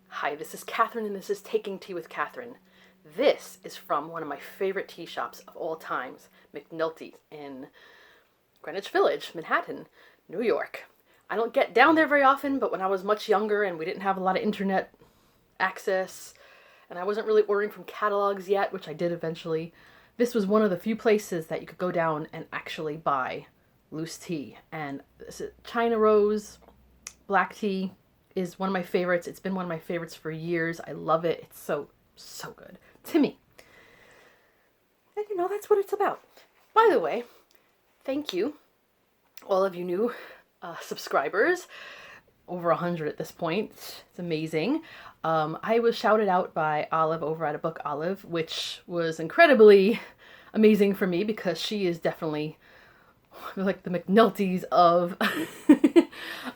Hi, this is Catherine, and this is Taking Tea with Catherine. This is from one of my favorite tea shops of all times, McNulty's in Greenwich Village, Manhattan, New York. I don't get down there very often, but when I was much younger and we didn't have a lot of internet access, and I wasn't really ordering from catalogs yet, which I did eventually, this was one of the few places that you could go down and actually buy loose tea. And this is China Rose black tea is one of my favorites. It's been one of my favorites for years. I love it. It's so good to me. And that's what it's about. By the way, thank you, all of you new subscribers. Over 100 at this point. It's amazing. I was shouted out by Olive over at A Book Olive, which was incredibly amazing for me because she is definitely like the McNulty's of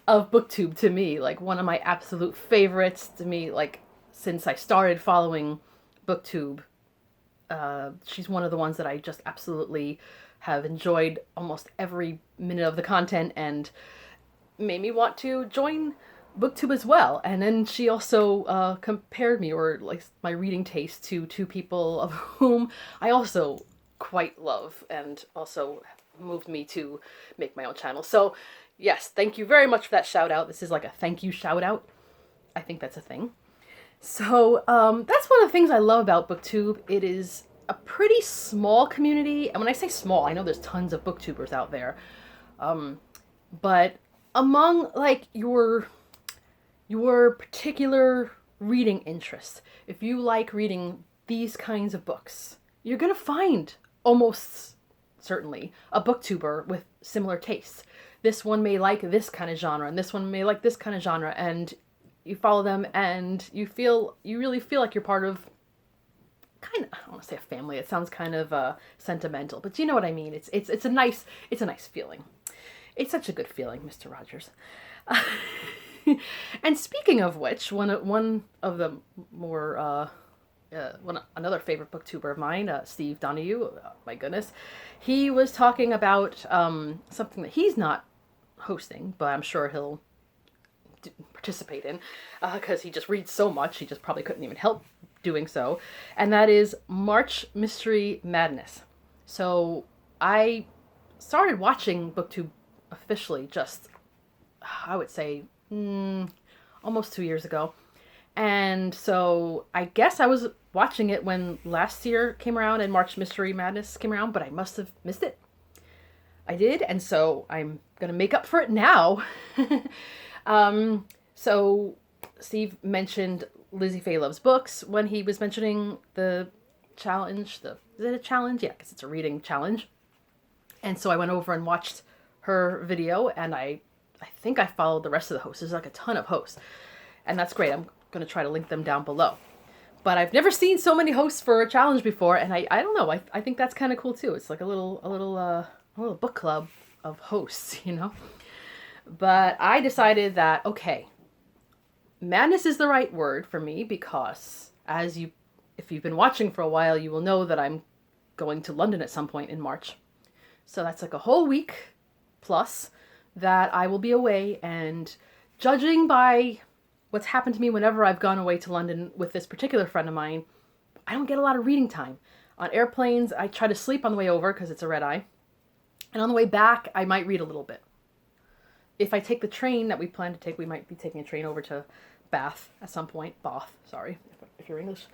of BookTube to me, like one of my absolute favorites to me, like since I started following BookTube. She's one of the ones that I just absolutely have enjoyed almost every minute of the content and made me want to join BookTube as well. And then she also compared me, or like my reading taste, to two people of whom I also quite love and also moved me to make my own channel. So yes, thank you very much for that shout out. This is like a thank you shout out. I think that's a thing. So that's one of the things I love about BookTube. It is a pretty small community. And when I say small, I know there's tons of booktubers out there. But among like your particular reading interests, if you like reading these kinds of books, you're going to find almost certainly a booktuber with similar tastes. This one may like this kind of genre, and this one may like this kind of genre, and you follow them, and you really feel like you're part of kind of, I don't want to say a family. It sounds kind of sentimental, but you know what I mean. It's a nice feeling. It's such a good feeling, Mr. Rogers. And speaking of which, one of the more another favorite booktuber of mine, Steve Donahue, my goodness, he was talking about something that he's not hosting, but I'm sure he'll participate in because he just reads so much, he just probably couldn't even help doing so, and that is March Mystery Madness. So I started watching BookTube officially just, I would say, almost 2 years ago. And so I guess I was watching it when last year came around and March Mystery Madness came around, but I must have missed it. I did, and so I'm going to make up for it now. So Steve mentioned Lizzie Fay Loves Books when he was mentioning the challenge. Is it a challenge? Yeah, because it's a reading challenge. And so I went over and watched her video, and I think I followed the rest of the hosts. There's like a ton of hosts, and that's great. I'm going to try to link them down below. But I've never seen so many hosts for a challenge before, and I don't know. I think that's kind of cool too. It's like a little book club of hosts, But I decided that okay, madness is the right word for me because if you've been watching for a while, you will know that I'm going to London at some point in March. So that's like a whole week plus that I will be away, and judging by what's happened to me whenever I've gone away to London with this particular friend of mine, I don't get a lot of reading time. On airplanes, I try to sleep on the way over because it's a red eye. And on the way back, I might read a little bit. If I take the train that we plan to take, we might be taking a train over to Bath at some point. Bath, sorry, if you're English.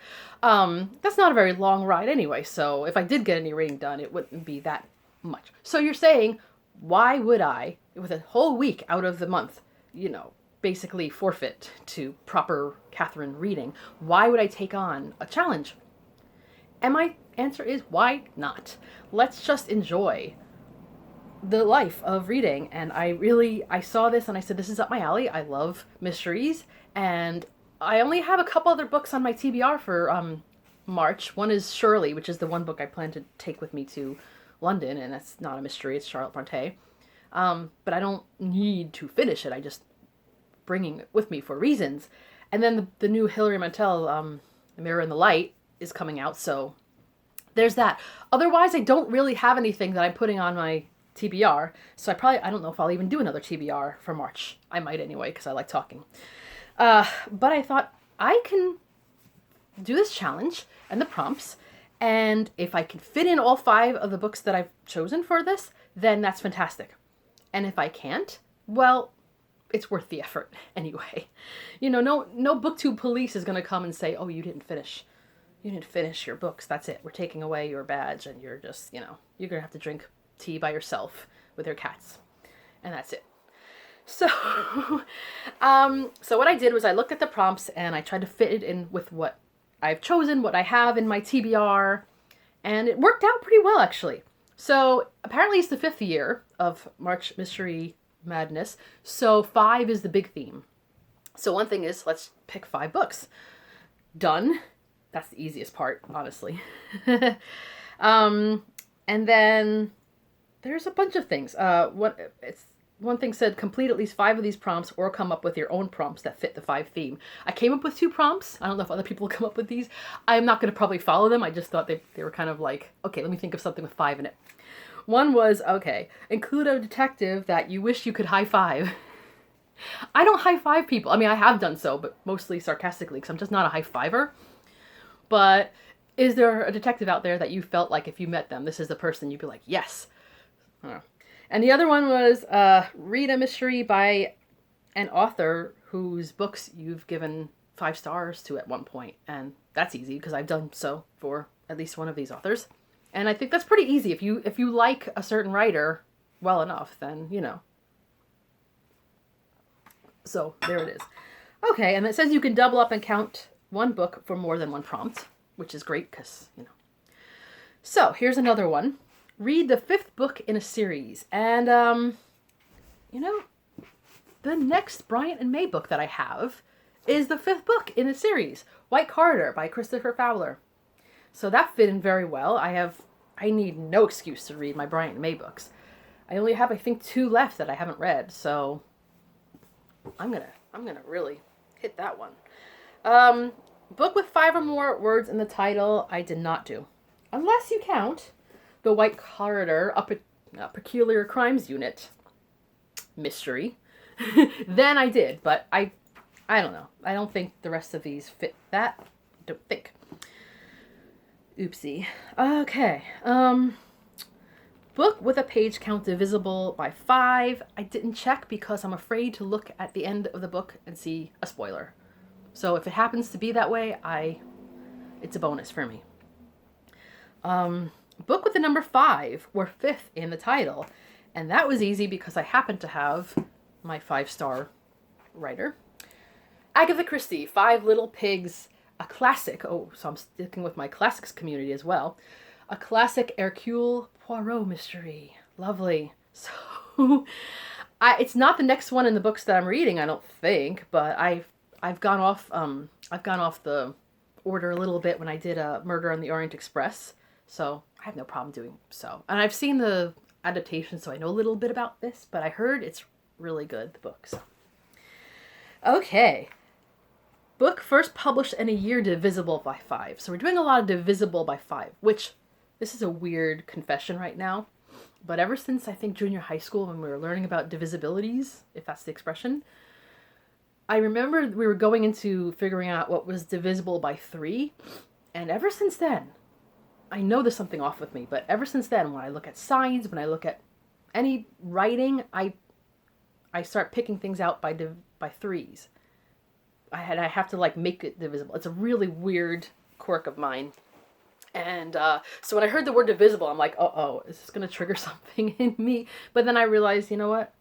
That's not a very long ride anyway, so if I did get any reading done, it wouldn't be that much. So you're saying, why would I, with a whole week out of the month, basically forfeit to proper Catherine reading, why would I take on a challenge? And my answer is, why not? Let's just enjoy the life of reading. And I saw this and I said, this is up my alley. I love mysteries. And I only have a couple other books on my TBR for March. One is Shirley, which is the one book I plan to take with me to London. And that's not a mystery. It's Charlotte Bronte. But I don't need to finish it. I just bringing it with me for reasons. And then the new Hilary Mantel, The Mirror and the Light, is coming out. So there's that. Otherwise, I don't really have anything that I'm putting on my TBR. So I don't know if I'll even do another TBR for March. I might anyway, because I like talking. But I thought, I can do this challenge and the prompts, and if I can fit in all 5 of the books that I've chosen for this, then that's fantastic. And if I can't, well, it's worth the effort anyway. No booktube police is going to come and say, oh, you didn't finish your books. That's it. We're taking away your badge, and you're just, you're going to have to drink tea by yourself with your cats. And that's it. So, so what I did was I looked at the prompts and I tried to fit it in with what I've chosen, what I have in my TBR, and it worked out pretty well, actually. So apparently it's the 5th year of March Mystery Madness, so 5 is the big theme. So one thing is, let's pick 5 books. Done. That's the easiest part, honestly. And then there's a bunch of things. One thing said, complete at least 5 of these prompts or come up with your own prompts that fit the 5 theme. I came up with 2 prompts. I don't know if other people come up with these. I'm not going to probably follow them. I just thought they were kind of like, okay, let me think of something with 5 in it. One was, okay, include a detective that you wish you could high five. I don't high five people. I mean, I have done so, but mostly sarcastically because I'm just not a high fiver. But is there a detective out there that you felt like if you met them, this is the person you'd be like, yes. I don't know. And the other one was read a mystery by an author whose books you've given 5 stars to at one point. And that's easy because I've done so for at least one of these authors. And I think that's pretty easy. If you like a certain writer well enough, then, So there it is. Okay, and it says you can double up and count one book for more than one prompt, which is great because, So here's another one. Read the 5th book in a series. And, the next Bryant and May book that I have is the 5th book in the series, White Corridor by Christopher Fowler. So that fit in very well. I need no excuse to read my Bryant and May books. I only have, I think, 2 left that I haven't read, so I'm gonna really hit that one. Book with 5 or more words in the title, I did not do. Unless you count the White Corridor, a Peculiar Crimes Unit mystery. Then I did, but I don't know. I don't think the rest of these fit that. Don't think. Oopsie. Okay. Book with a page count divisible by 5. I didn't check because I'm afraid to look at the end of the book and see a spoiler. So if it happens to be that way, it's a bonus for me. Book with the number 5 or 5th in the title. And that was easy because I happen to have my 5-star writer. Agatha Christie, 5 Little Pigs, a classic. Oh, so I'm sticking with my classics community as well. A classic Hercule Poirot mystery. Lovely. So, it's not the next one in the books that I'm reading, I don't think, but I've gone off the order a little bit when I did Murder on the Orient Express. So I have no problem doing so. And I've seen the adaptation, so I know a little bit about this, but I heard it's really good, the book. So. Okay. Book first published in a year divisible by 5. So we're doing a lot of divisible by 5, which this is a weird confession right now. But ever since I think junior high school when we were learning about divisibilities, if that's the expression, I remember we were going into figuring out what was divisible by 3. And ever since then, I know there's something off with me, but ever since then, when I look at signs, when I look at any writing, I start picking things out by 3s. I have to make it divisible. It's a really weird quirk of mine. And so when I heard the word divisible, I'm like, oh, is this going to trigger something in me? But then I realized, you know what?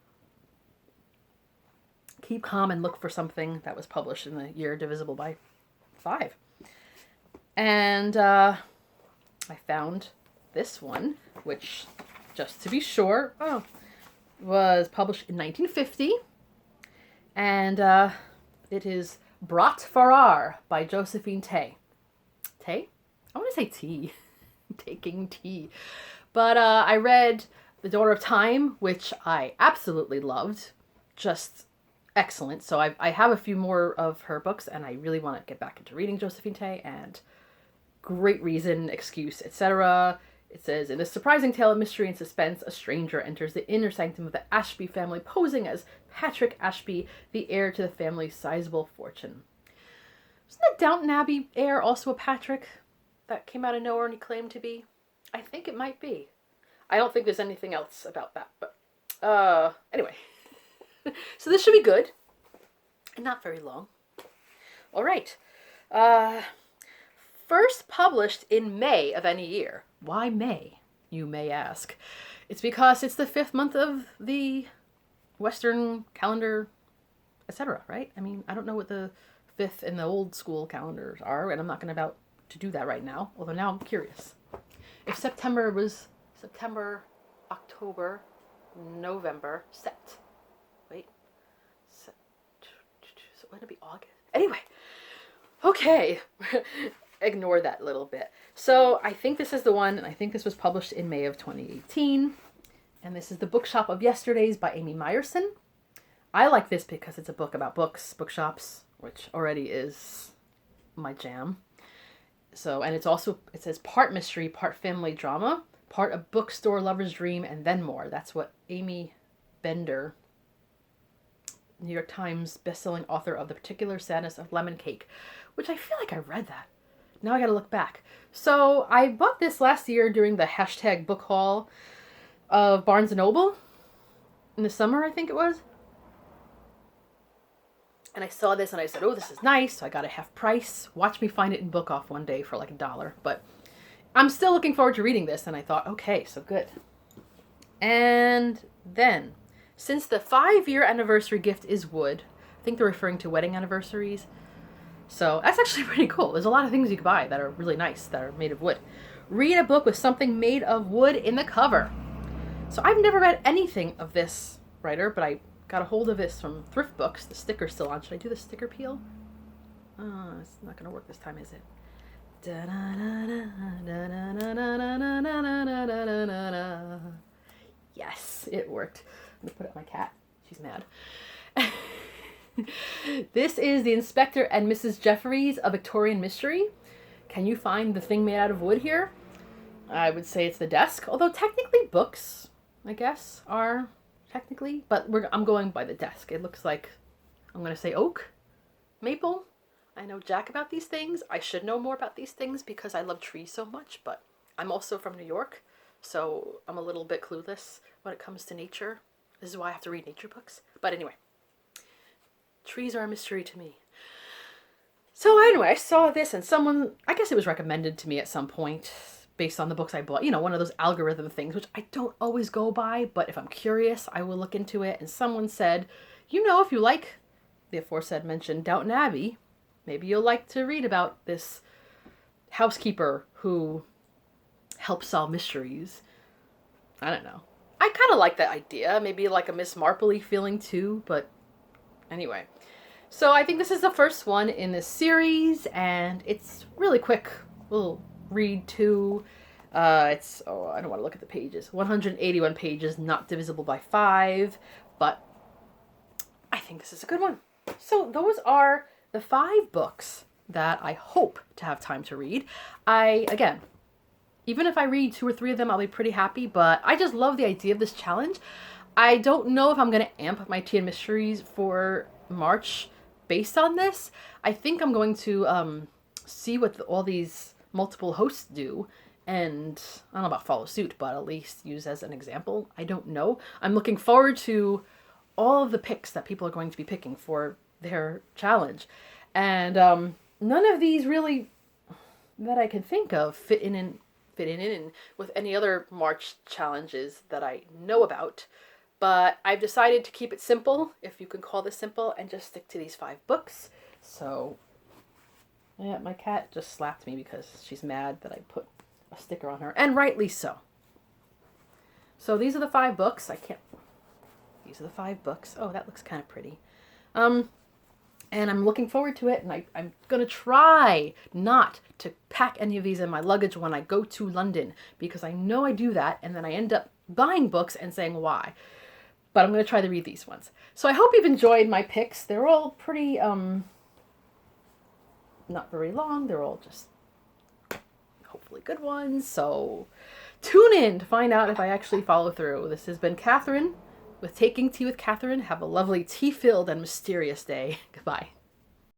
Keep calm and look for something that was published in the year divisible by 5. And I found this one, which, just to be sure, was published in 1950. And it is Brat Farrar by Josephine Tay. Tay? I want to say tea. Taking tea. But I read The Daughter of Time, which I absolutely loved. Just excellent. So I have a few more of her books, and I really want to get back into reading Josephine Tay, and great reason, excuse, etc. It says, in a surprising tale of mystery and suspense, a stranger enters the inner sanctum of the Ashby family, posing as Patrick Ashby, the heir to the family's sizable fortune. Isn't the Downton Abbey heir also a Patrick that came out of nowhere and he claimed to be? I think it might be. I don't think there's anything else about that, but anyway. So this should be good. And not very long. All right. First published in May of any year. Why May, you may ask? It's because it's the 5th month of the Western calendar, etc., right? I mean, I don't know what the 5th in the old school calendars are, and I'm not going about to do that right now, although now I'm curious. If September was September, October, November, wait, so wouldn't it be August? Anyway, okay, ignore that little bit. So I think this is the one, and I think this was published in May of 2018, and this is The Bookshop of Yesterdays by Amy Meyerson. I like this because it's a book about books, bookshops, which already is my jam. So, and it's also, it says part mystery, part family drama, part a bookstore lover's dream, and then more. That's what Amy Bender, New York Times bestselling author of The Particular Sadness of Lemon Cake, which I feel like I read that. Now I gotta look back. So I bought this last year during the hashtag book haul of Barnes & Noble in the summer, I think it was. And I saw this and I said, oh, this is nice. So I got it half price. Watch me find it in Book Off one day for like $1. But I'm still looking forward to reading this. And I thought, okay, so good. And then, since the 5-year anniversary gift is wood, I think they're referring to wedding anniversaries. So that's actually pretty cool. There's a lot of things you can buy that are really nice that are made of wood. Read a book with something made of wood in the cover. So I've never read anything of this writer, but I got a hold of this from Thrift Books. The sticker's still on. Should I do the sticker peel? It's not going to work this time, is it? Yes, it worked. I'm going to put it on my cat. She's mad. This is The Inspector and Mrs. Jeffries, A Victorian Mystery. Can you find the thing made out of wood here? I would say it's the desk, although technically books, I guess, are technically, but I'm going by the desk. It looks like, I'm going to say oak, maple. I know jack about these things. I should know more about these things because I love trees so much, but I'm also from New York, so I'm a little bit clueless when it comes to nature. This is why I have to read nature books. But anyway, trees are a mystery to me. So anyway, I saw this and someone, I guess it was recommended to me at some point based on the books I bought. You know, one of those algorithm things, which I don't always go by, but if I'm curious, I will look into it. And someone said, you know, if you like the aforesaid mentioned Downton Abbey, maybe you'll like to read about this housekeeper who helps solve mysteries. I don't know. I kind of like that idea. Maybe like a Miss Marple-y feeling too, but anyway. So I think this is the first one in this series, and it's really quick. We'll read too. I don't want to look at the pages. 181 pages, not divisible by 5, but I think this is a good one. So those are the 5 books that I hope to have time to read. Again, even if I read 2 or 3 of them, I'll be pretty happy, but I just love the idea of this challenge. I don't know if I'm going to amp my tea and mysteries for March based on this. I think I'm going to see what all these multiple hosts do, and I don't know about follow suit, but at least use as an example. I don't know. I'm looking forward to all of the picks that people are going to be picking for their challenge. And none of these really that I can think of fit in with any other March challenges that I know about. But I've decided to keep it simple, if you can call this simple, and just stick to these 5 books. So, yeah, my cat just slapped me because she's mad that I put a sticker on her, and rightly so. So these are the 5 books. These are the 5 books. Oh, that looks kind of pretty. And I'm looking forward to it, and I'm going to try not to pack any of these in my luggage when I go to London, because I know I do that, and then I end up buying books and saying why. But I'm going to try to read these ones. So I hope you've enjoyed my picks. They're all pretty, not very long. They're all just hopefully good ones. So tune in to find out if I actually follow through. This has been Catherine with Taking Tea with Catherine. Have a lovely tea-filled and mysterious day. Goodbye.